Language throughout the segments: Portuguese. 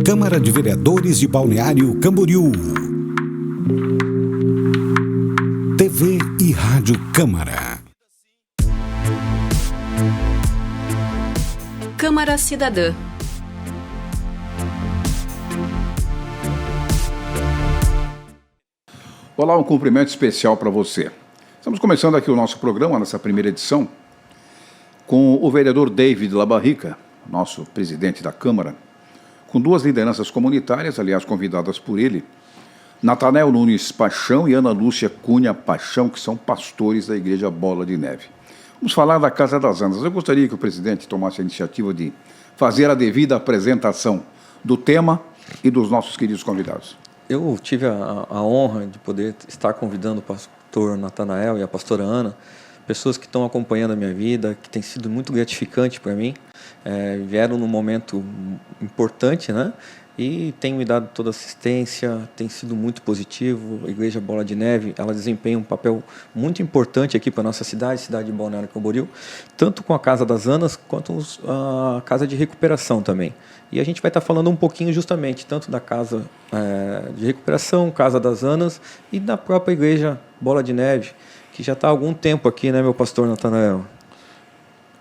Câmara de Vereadores de Balneário Camboriú. TV e Rádio Câmara. Câmara Cidadã. Olá, um cumprimento especial para você. Estamos começando aqui o nosso programa, nessa primeira edição, com o vereador David Labarrica, nosso presidente da Câmara, com duas lideranças comunitárias, aliás, convidadas por ele, Natanael Nunes Paixão e Ana Lúcia Cunha Paixão, que são pastores da Igreja Bola de Neve. Vamos falar da Casa das Andas. Eu gostaria que o presidente tomasse a iniciativa de fazer a devida apresentação do tema e dos nossos queridos convidados. Eu tive a honra de poder estar convidando o pastor Natanael e a pastora Ana, pessoas que estão acompanhando a minha vida, que tem sido muito gratificante para mim, vieram num momento importante, né? E têm me dado toda assistência, tem sido muito positivo. A Igreja Bola de Neve, ela desempenha um papel muito importante aqui para a nossa cidade de Balneário Camboriú, tanto com a Casa das Anas, quanto a Casa de Recuperação também. E a gente vai estar falando um pouquinho justamente, tanto da Casa de Recuperação, Casa das Anas, e da própria Igreja Bola de Neve, que já está há algum tempo aqui, né, meu pastor Natanael?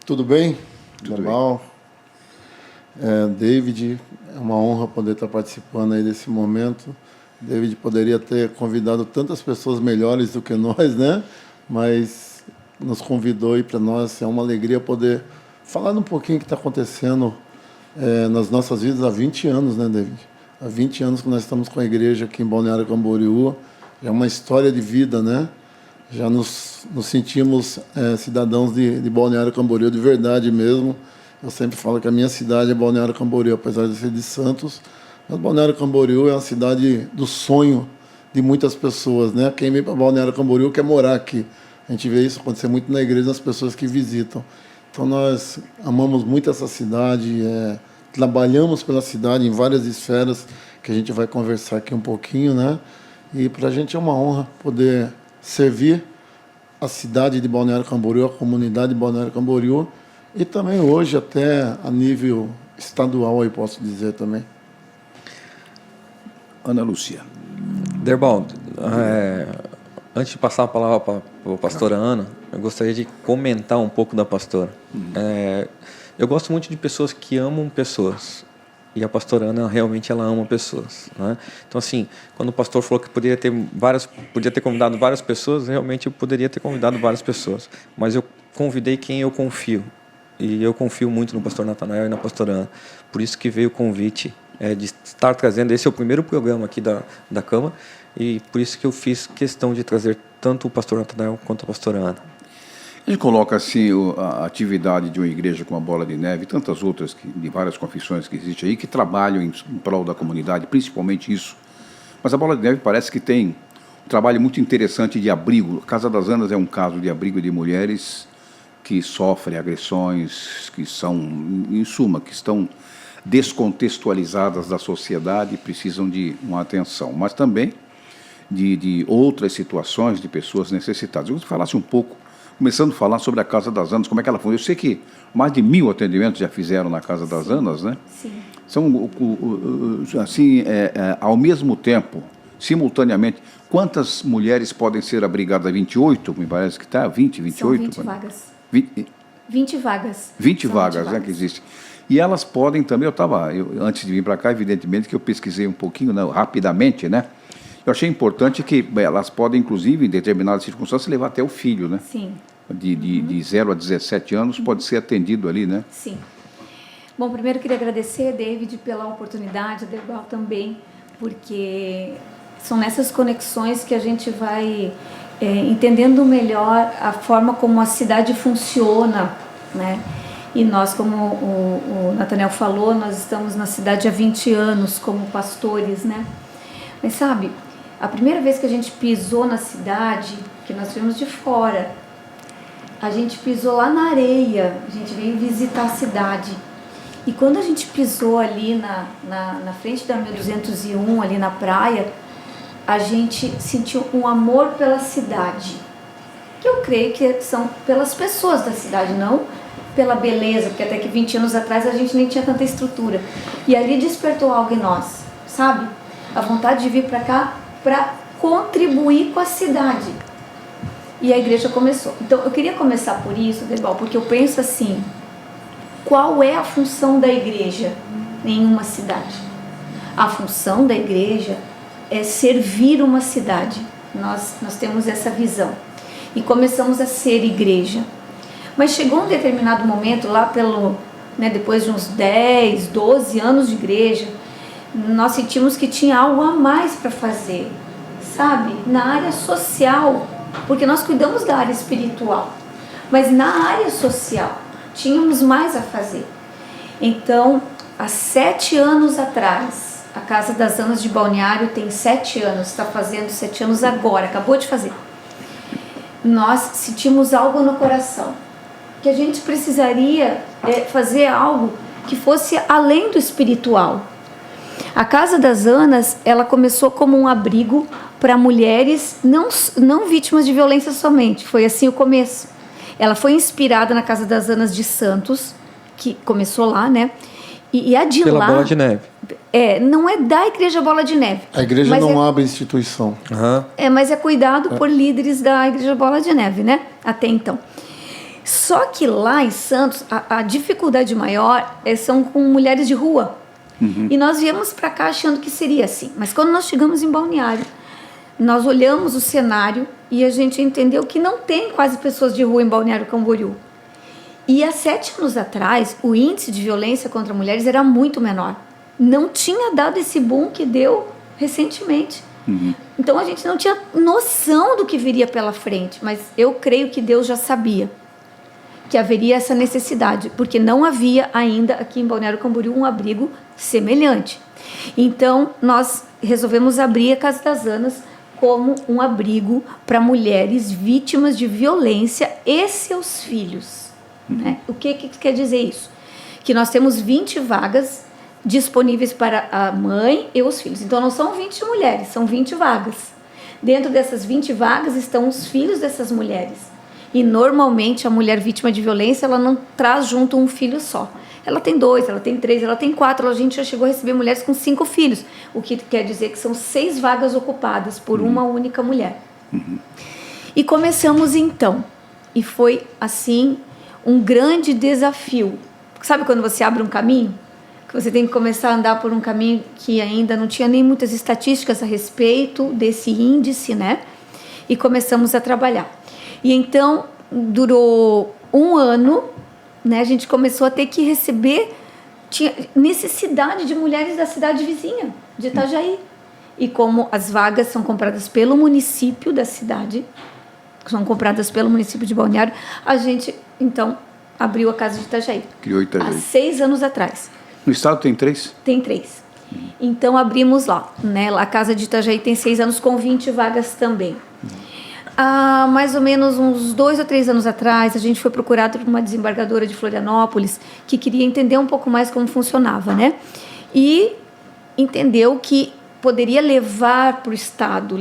Tudo bem? Tudo normal. David, é uma honra poder estar participando aí desse momento. David poderia ter convidado tantas pessoas melhores do que nós, né? Mas nos convidou e para nós é uma alegria poder falar um pouquinho o que está acontecendo nas nossas vidas há 20 anos, né, David? Há 20 anos que nós estamos com a igreja aqui em Balneário Camboriú. É uma história de vida, né? Já nos sentimos cidadãos de Balneário Camboriú de verdade mesmo. Eu sempre falo que a minha cidade é Balneário Camboriú, apesar de ser de Santos. Mas Balneário Camboriú é uma cidade do sonho de muitas pessoas, né? Quem vem para Balneário Camboriú quer morar aqui. A gente vê isso acontecer muito na igreja, nas pessoas que visitam. Então nós amamos muito essa cidade, trabalhamos pela cidade em várias esferas, que a gente vai conversar aqui um pouquinho, né? E para a gente é uma honra poder servir a cidade de Balneário Camboriú, a comunidade de Balneário Camboriú, e também hoje até a nível estadual, eu posso dizer também. Ana Lúcia. Derbal, antes de passar a palavra para a pastora Ana, eu gostaria de comentar um pouco da pastora. Eu gosto muito de pessoas que amam pessoas. E a pastora Ana, realmente, ela ama pessoas, né? Então, assim, quando o pastor falou que podia ter convidado várias pessoas, realmente eu poderia ter convidado várias pessoas. Mas eu convidei quem eu confio. E eu confio muito no pastor Natanael e na pastora Ana. Por isso que veio o convite de estar trazendo. Esse é o primeiro programa aqui da Câmara. E por isso que eu fiz questão de trazer tanto o pastor Natanael quanto a pastora Ana. A gente coloca assim a atividade de uma igreja como a Bola de Neve e tantas outras, de várias confissões que existem aí, que trabalham em prol da comunidade, principalmente isso. Mas a Bola de Neve parece que tem um trabalho muito interessante de abrigo. A Casa das Anas é um caso de abrigo de mulheres que sofrem agressões, que são, em suma, que estão descontextualizadas da sociedade e precisam de uma atenção. Mas também de outras situações de pessoas necessitadas. Eu gostaria que falasse um pouco, começando a falar sobre a Casa das Anas, como é que ela foi. Eu sei que mais de 1000 atendimentos já fizeram na Casa das Anas, né? Sim. São, assim, ao mesmo tempo, simultaneamente, quantas mulheres podem ser abrigadas? 28, me parece que está, 20, 28? São 20 vagas. 20 vagas. 20 vagas, né, que existem. E elas podem também, antes de vir para cá, evidentemente que eu pesquisei um pouquinho, né, rapidamente, né? Eu achei importante que elas podem, inclusive, em determinadas circunstâncias, levar até o filho, né? Sim. De 0 a 17 anos pode ser atendido ali, né? Sim. Bom, primeiro eu queria agradecer, David, pela oportunidade, a Derbal também, porque são nessas conexões que a gente vai entendendo melhor a forma como a cidade funciona, né? E nós, como o Natanael falou, nós estamos na cidade há 20 anos como pastores, né? Mas sabe, a primeira vez que a gente pisou na cidade, que nós viemos de fora, a gente pisou lá na areia, a gente veio visitar a cidade. E quando a gente pisou ali na frente da 1201, ali na praia, a gente sentiu um amor pela cidade. Que eu creio que são pelas pessoas da cidade, não pela beleza, porque até que 20 anos atrás a gente nem tinha tanta estrutura. E ali despertou algo em nós, sabe? A vontade de vir para cá para contribuir com a cidade. E a igreja começou. Então eu queria começar por isso, Debal, porque eu penso assim, qual é a função da igreja em uma cidade? A função da igreja é servir uma cidade. Nós temos essa visão. E começamos a ser igreja. Mas chegou um determinado momento, lá depois de uns 10, 12 anos de igreja, nós sentimos que tinha algo a mais para fazer, sabe? Na área social, porque nós cuidamos da área espiritual, mas na área social tínhamos mais a fazer. Então, há 7 anos atrás, a Casa das Anas de Balneário tem 7 anos, está fazendo 7 anos agora, acabou de fazer. Nós sentimos algo no coração, que a gente precisaria fazer algo que fosse além do espiritual. A Casa das Anas, ela começou como um abrigo para mulheres não vítimas de violência somente, foi assim o começo. Ela foi inspirada na Casa das Anas de Santos, que começou lá, né? E a de Pela lá... Bola de Neve. Não é da Igreja Bola de Neve. A igreja não abre instituição. Mas é cuidado por líderes da Igreja Bola de Neve, né? Até então. Só que lá em Santos, a dificuldade maior são com mulheres de rua. E nós viemos para cá achando que seria assim. Mas quando nós chegamos em Balneário, nós olhamos o cenário e a gente entendeu que não tem quase pessoas de rua em Balneário Camboriú. E há 7 anos atrás, o índice de violência contra mulheres era muito menor. Não tinha dado esse boom que deu recentemente. Então a gente não tinha noção do que viria pela frente, mas eu creio que Deus já sabia que haveria essa necessidade, porque não havia ainda aqui em Balneário Camboriú um abrigo semelhante. Então nós resolvemos abrir a Casa das Anas como um abrigo para mulheres vítimas de violência e seus filhos. O que quer dizer isso? Que nós temos 20 vagas disponíveis para a mãe e os filhos. Então não são 20 mulheres, são 20 vagas. Dentro dessas 20 vagas estão os filhos dessas mulheres. E normalmente a mulher vítima de violência, ela não traz junto um filho só. Ela tem 2, ela tem 3, ela tem 4. A gente já chegou a receber mulheres com 5 filhos. O que quer dizer que são 6 vagas ocupadas por uma única mulher. E começamos então. E foi assim um grande desafio. Sabe quando você abre um caminho? Que você tem que começar a andar por um caminho que ainda não tinha nem muitas estatísticas a respeito desse índice, né? E começamos a trabalhar. E então, durou 1 ano, né? A gente começou a ter que receber, tinha necessidade de mulheres da cidade vizinha, de Itajaí. E como as vagas são compradas pelo município da cidade, são compradas pelo município de Balneário, a gente, então, abriu a Casa de Itajaí. Criou Itajaí. Há 6 anos atrás. No estado tem 3? Tem 3. Então, abrimos lá, né? A Casa de Itajaí tem 6 anos, com 20 vagas também. Há mais ou menos uns 2 ou 3 anos atrás, a gente foi procurado por uma desembargadora de Florianópolis que queria entender um pouco mais como funcionava, né? E entendeu que poderia levar para o estado,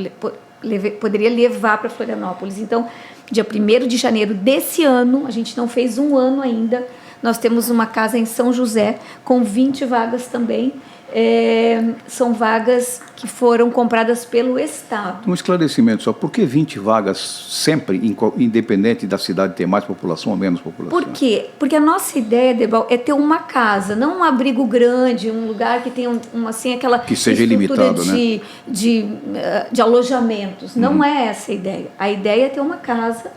poderia levar para Florianópolis. Então, dia 1º de janeiro desse ano, a gente não fez 1 ano ainda, nós temos uma casa em São José com 20 vagas também. São vagas que foram compradas pelo Estado. Um esclarecimento só, por que 20 vagas sempre, independente da cidade ter mais população ou menos população? Por quê? Porque a nossa ideia, Debal, é ter uma casa, não um abrigo grande, um lugar que tenha assim, aquela que seja ilimitado, de alojamentos. Não é essa a ideia. A ideia é ter uma casa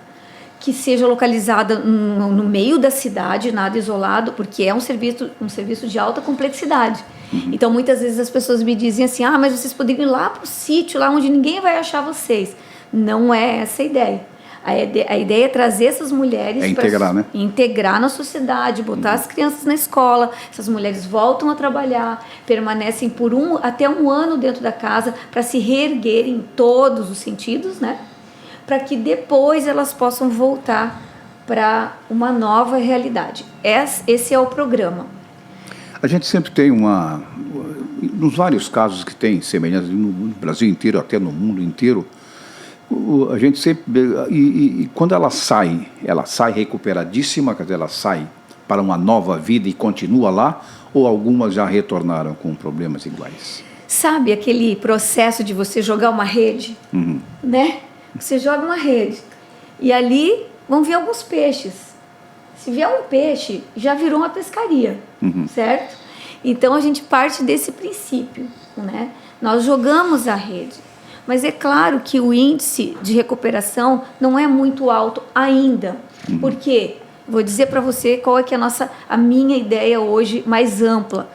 que seja localizada no meio da cidade, nada isolado, porque é um serviço de alta complexidade. Então, muitas vezes as pessoas me dizem assim, mas vocês poderiam ir lá para o sítio, lá onde ninguém vai achar vocês. Não é essa a ideia. A ideia é trazer essas mulheres... integrar, né? Integrar na sociedade, botar as crianças na escola, essas mulheres voltam a trabalhar, permanecem por até 1 ano dentro da casa, para se reerguerem em todos os sentidos, né? Para que depois elas possam voltar para uma nova realidade. Esse é o programa. A gente sempre tem nos vários casos que tem semelhança no Brasil inteiro, até no mundo inteiro, a gente sempre, e quando ela sai recuperadíssima, quer dizer, ela sai para uma nova vida e continua lá, ou algumas já retornaram com problemas iguais? Sabe aquele processo de você jogar uma rede, né? Você joga uma rede e ali vão vir alguns peixes. Se vier um peixe, já virou uma pescaria, certo? Então a gente parte desse princípio, né? Nós jogamos a rede, mas é claro que o índice de recuperação não é muito alto ainda. Por quê? Vou dizer para você qual é que é a minha ideia hoje mais ampla.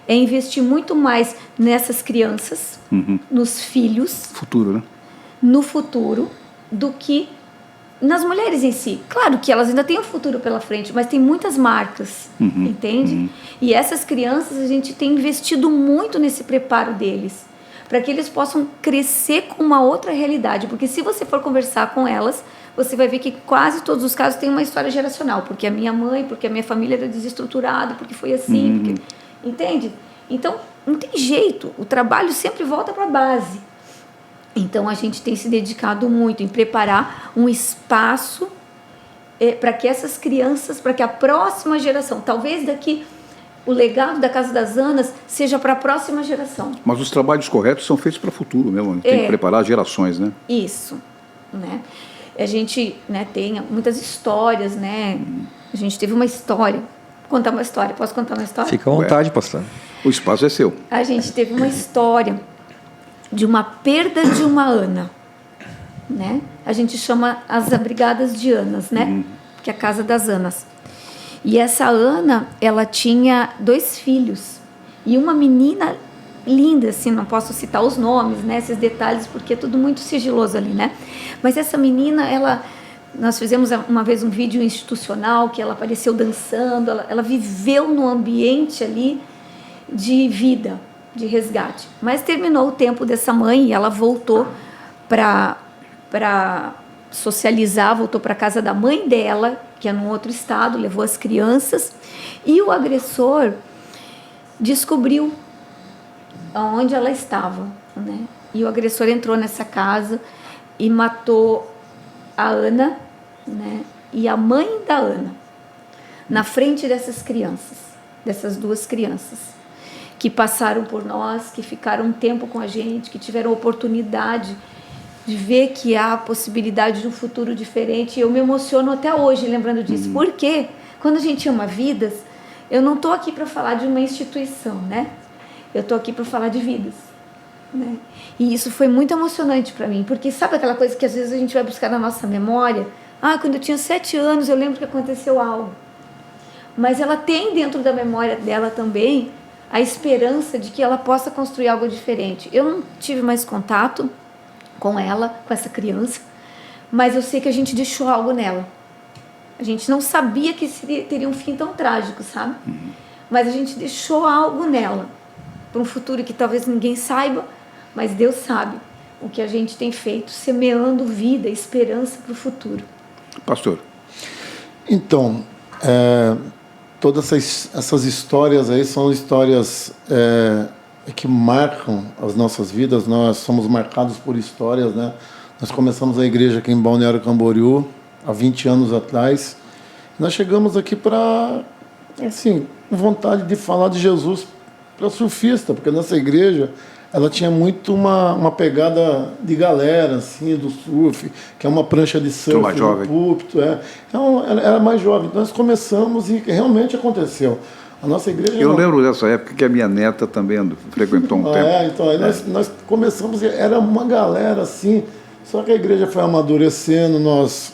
É investir muito mais nessas crianças, nos filhos, Futuro, né? no futuro, do que nas mulheres em si. Claro que elas ainda têm o futuro pela frente, mas tem muitas marcas, entende? E essas crianças, a gente tem investido muito nesse preparo deles, para que eles possam crescer com uma outra realidade. Porque se você for conversar com elas, você vai ver que quase todos os casos têm uma história geracional. Porque a minha mãe, porque a minha família era desestruturada, porque foi assim, porque... Entende? Então, não tem jeito. O trabalho sempre volta para a base. Então, a gente tem se dedicado muito em preparar um espaço para que essas crianças, para que a próxima geração, talvez daqui, o legado da Casa das Anas seja para a próxima geração. Mas os trabalhos corretos são feitos para o futuro mesmo. Tem que preparar gerações, né? Isso, né? A gente, né, tem muitas histórias, né? A gente teve uma história. Contar uma história. Posso contar uma história? Fica à vontade, pastor. O espaço é seu. A gente teve uma história de uma perda de uma Ana, né? A gente chama as abrigadas de Anas, né? Que é a Casa das Anas. E essa Ana, ela tinha 2 filhos e uma menina linda, assim, não posso citar os nomes, né? Esses detalhes, porque é tudo muito sigiloso ali, né? Mas essa menina, nós fizemos uma vez um vídeo institucional que ela apareceu dançando, ela viveu num ambiente ali de vida, de resgate. Mas terminou o tempo dessa mãe e ela voltou para socializar, voltou para a casa da mãe dela, que é num outro estado, levou as crianças, e o agressor descobriu onde ela estava, né? E o agressor entrou nessa casa e matou a Ana, né? E a mãe da Ana, na frente dessas crianças, dessas 2 crianças, que passaram por nós, que ficaram um tempo com a gente, que tiveram oportunidade de ver que há a possibilidade de um futuro diferente. E eu me emociono até hoje lembrando disso. Porque quando a gente ama vidas, eu não estou aqui para falar de uma instituição, né? Eu estou aqui para falar de vidas, né? E isso foi muito emocionante para mim, porque sabe aquela coisa que às vezes a gente vai buscar na nossa memória? Quando eu tinha 7 anos eu lembro que aconteceu algo. Mas ela tem dentro da memória dela também a esperança de que ela possa construir algo diferente. Eu não tive mais contato com ela, com essa criança, mas eu sei que a gente deixou algo nela. A gente não sabia que teria um fim tão trágico, sabe? Mas a gente deixou algo nela, para um futuro que talvez ninguém saiba, mas Deus sabe o que a gente tem feito, semeando vida, esperança para o futuro. Pastor. Então, todas essas histórias aí são histórias que marcam as nossas vidas. Nós somos marcados por histórias, né? Nós começamos a igreja aqui em Balneário Camboriú há 20 anos atrás. Nós chegamos aqui para, assim, com vontade de falar de Jesus para surfista, porque a nossa igreja ela tinha muito uma pegada de galera, assim, do surf, que é uma prancha de surf no púlpito. Então, ela era mais jovem. Nós começamos e realmente aconteceu. A nossa igreja... Eu lembro dessa época que a minha neta também frequentou um tempo. Então, aí nós começamos, era uma galera assim, só que a igreja foi amadurecendo, nós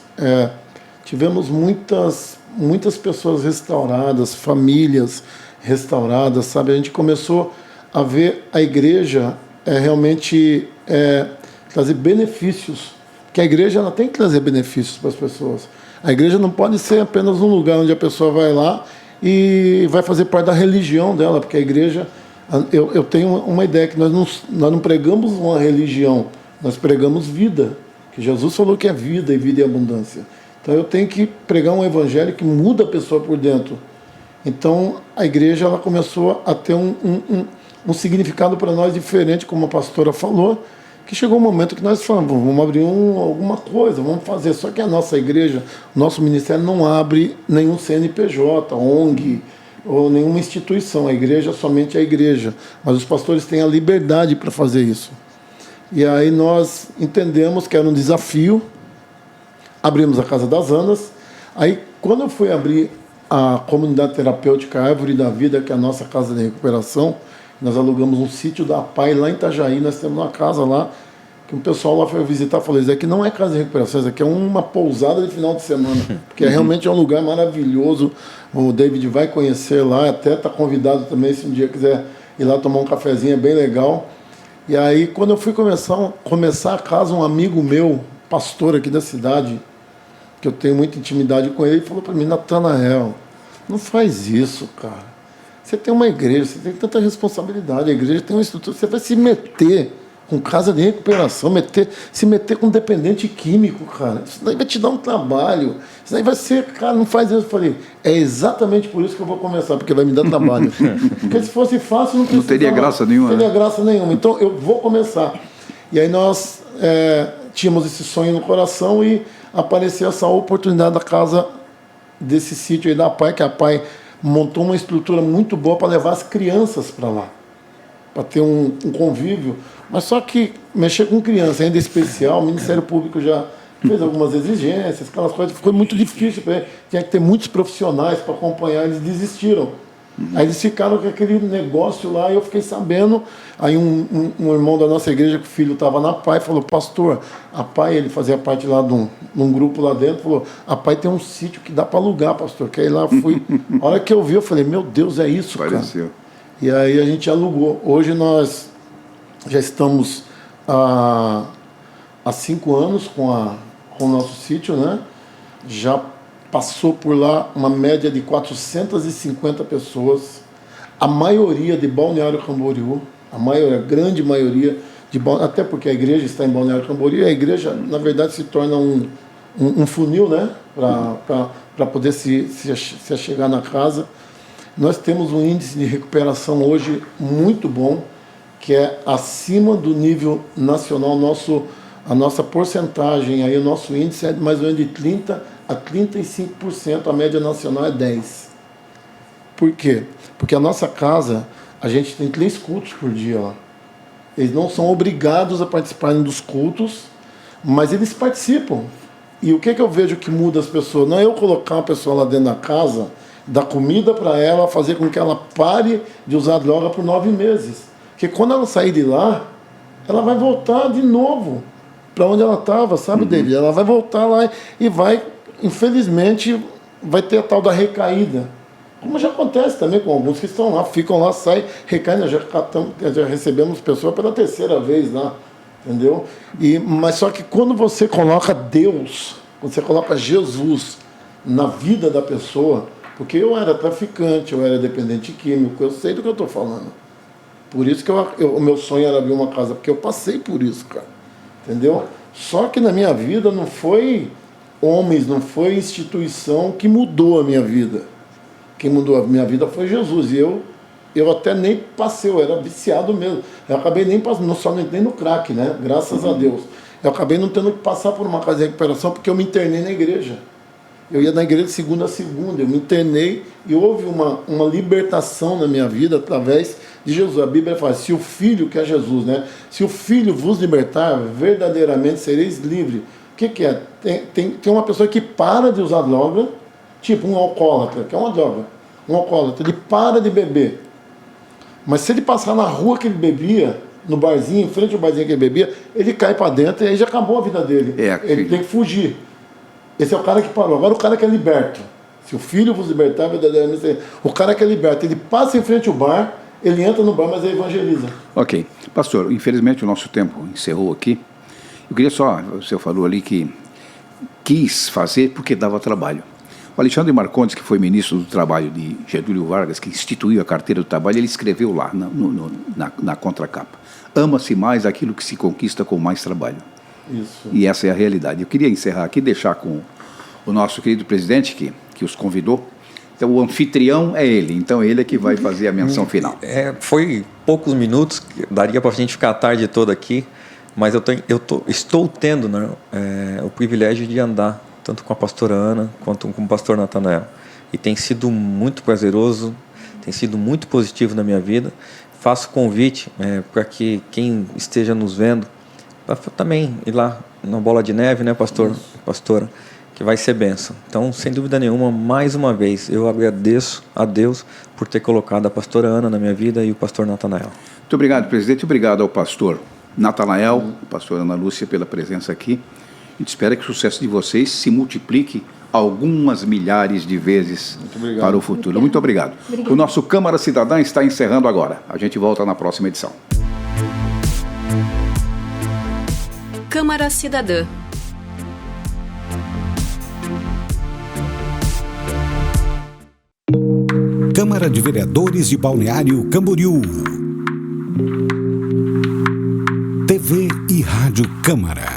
tivemos muitas pessoas restauradas, famílias restauradas, sabe? A gente começou a ver a igreja realmente trazer benefícios, porque a igreja ela tem que trazer benefícios para as pessoas. A igreja não pode ser apenas um lugar onde a pessoa vai lá e vai fazer parte da religião dela, porque a igreja, eu tenho uma ideia que nós não pregamos uma religião, nós pregamos vida, que Jesus falou que é vida e vida em abundância. Então eu tenho que pregar um evangelho que muda a pessoa por dentro. Então a igreja ela começou a ter um significado para nós diferente, como a pastora falou, que chegou um momento que nós falamos, vamos abrir alguma coisa, vamos fazer. Só que a nossa igreja, nosso ministério não abre nenhum CNPJ, ONG ou nenhuma instituição. A igreja é somente a igreja. Mas os pastores têm a liberdade para fazer isso. E aí nós entendemos que era um desafio. Abrimos a Casa das Andas. Aí, quando eu fui abrir a comunidade terapêutica Árvore da Vida, que é a nossa casa de recuperação, nós alugamos um sítio da PAI lá em Itajaí. Nós temos uma casa lá, que o pessoal lá foi visitar e falou, isso aqui não é casa de recuperação, isso aqui é uma pousada de final de semana, porque realmente é um lugar maravilhoso. O David vai conhecer lá, até está convidado também, se um dia quiser ir lá tomar um cafezinho, é bem legal. E aí, quando eu fui começar a casa, um amigo meu, pastor aqui da cidade, que eu tenho muita intimidade com ele, falou para mim, Natanael, não faz isso, cara. Você tem uma igreja, você tem tanta responsabilidade, a igreja tem uma estrutura, você vai se meter com casa de recuperação, se meter com dependente químico, cara. Isso daí vai te dar um trabalho. Isso daí vai ser, cara, não faz isso. Eu falei, é exatamente por isso que eu vou começar, porque vai me dar trabalho. Porque se fosse fácil, não teria graça nenhuma. Não teria graça nenhuma. Então, eu vou começar. E aí nós tínhamos esse sonho no coração e apareceu essa oportunidade da casa desse sítio aí da PAI, que a PAI montou uma estrutura muito boa para levar as crianças para lá, para ter um convívio. Mas só que mexer com criança ainda especial, o Ministério Público já fez algumas exigências, aquelas coisas, foi muito difícil para ele. Tinha que ter muitos profissionais para acompanhar, eles desistiram. Aí eles ficaram com aquele negócio lá e eu fiquei sabendo. Aí um irmão da nossa igreja, que o filho estava na PAI, falou, pastor, a PAI, ele fazia parte lá de um grupo lá dentro, falou, a PAI tem um sítio que dá para alugar, pastor. Que aí lá fui. A hora que eu vi, eu falei, meu Deus, é isso, Pareceu. cara. E aí a gente alugou. Hoje nós já estamos há 5 anos com o nosso sítio, né? Já passou por lá uma média de 450 pessoas, a maioria de Balneário Camboriú, a grande maioria, até porque a igreja está em Balneário Camboriú, e a igreja, na verdade, se torna um funil, né? Para poder se achegar na casa. Nós temos um índice de recuperação hoje muito bom, que é acima do nível nacional. A nossa porcentagem, aí, o nosso índice é mais ou menos de 30% a 35%, a média nacional é 10%. Por quê? Porque a nossa casa, a gente tem 3 cultos por dia lá. Eles não são obrigados a participarem dos cultos, mas eles participam. E o que eu vejo que muda as pessoas? Não é eu colocar uma pessoa lá dentro da casa, dar comida para ela, fazer com que ela pare de usar droga por 9 meses. Porque quando ela sair de lá, ela vai voltar de novo para onde ela estava, sabe, David? Ela vai voltar lá e vai, infelizmente, vai ter a tal da recaída. Como já acontece também com alguns que estão lá, ficam lá, saem, recaem. Nós já recebemos pessoas pela 3ª vez lá, entendeu? Mas só que quando você coloca Deus, quando você coloca Jesus na vida da pessoa, porque eu era traficante, eu era dependente químico, eu sei do que eu estou falando. Por isso que o meu sonho era abrir uma casa, porque eu passei por isso, cara. Entendeu? Só que na minha vida não foi homens, não foi instituição que mudou a minha vida. Quem mudou a minha vida foi Jesus. E eu até nem passei, eu era viciado mesmo. Eu acabei nem passando, só não entrei no crack, né? Graças a Deus. Eu acabei não tendo que passar por uma casa de recuperação porque eu me internei na igreja. Eu ia na igreja de segunda a segunda, eu me internei e houve uma libertação na minha vida através de Jesus. A Bíblia fala, se o Filho, que é Jesus, né? Se o Filho vos libertar, verdadeiramente sereis livres. O que é? Tem uma pessoa que para de usar droga, tipo um alcoólatra, que é uma droga. Um alcoólatra, ele para de beber. Mas se ele passar na rua que ele bebia, no barzinho, em frente ao barzinho que ele bebia, ele cai para dentro e aí já acabou a vida dele. Ele tem que fugir. Esse é o cara que parou. Agora o cara que é liberto. Se o Filho vos libertar, verdadeiramente, o cara que é liberto, ele passa em frente ao bar, ele entra no bar, mas ele evangeliza. Ok. Pastor, infelizmente o nosso tempo encerrou aqui. Eu queria só, o senhor falou ali que quis fazer porque dava trabalho. O Alexandre Marcondes, que foi ministro do Trabalho de Getúlio Vargas, que instituiu a carteira do trabalho, ele escreveu lá na contracapa: ama-se mais aquilo que se conquista com mais trabalho. Isso. E essa é a realidade. Eu queria encerrar aqui, deixar com o nosso querido presidente, que os convidou. Então, o anfitrião é ele. Então, ele é que vai fazer a menção final. Foi poucos minutos, daria para a gente ficar a tarde toda aqui. Mas estou tendo, né, o privilégio de andar tanto com a pastora Ana quanto com o pastor Natanael. E tem sido muito prazeroso, tem sido muito positivo na minha vida. Faço convite para que quem esteja nos vendo, para também ir lá na Bola de Neve, né, pastora, que vai ser bênção. Então, sem dúvida nenhuma, mais uma vez, eu agradeço a Deus por ter colocado a pastora Ana na minha vida e o pastor Natanael. Muito obrigado, presidente. Obrigado ao pastor Natanael, pastor Ana Lúcia, pela presença aqui. A gente espera que o sucesso de vocês se multiplique algumas milhares de vezes para o futuro. Muito obrigado. O nosso Câmara Cidadã está encerrando agora. A gente volta na próxima edição. Câmara Cidadã. Câmara de Vereadores de Balneário Camboriú. TV e Rádio Câmara.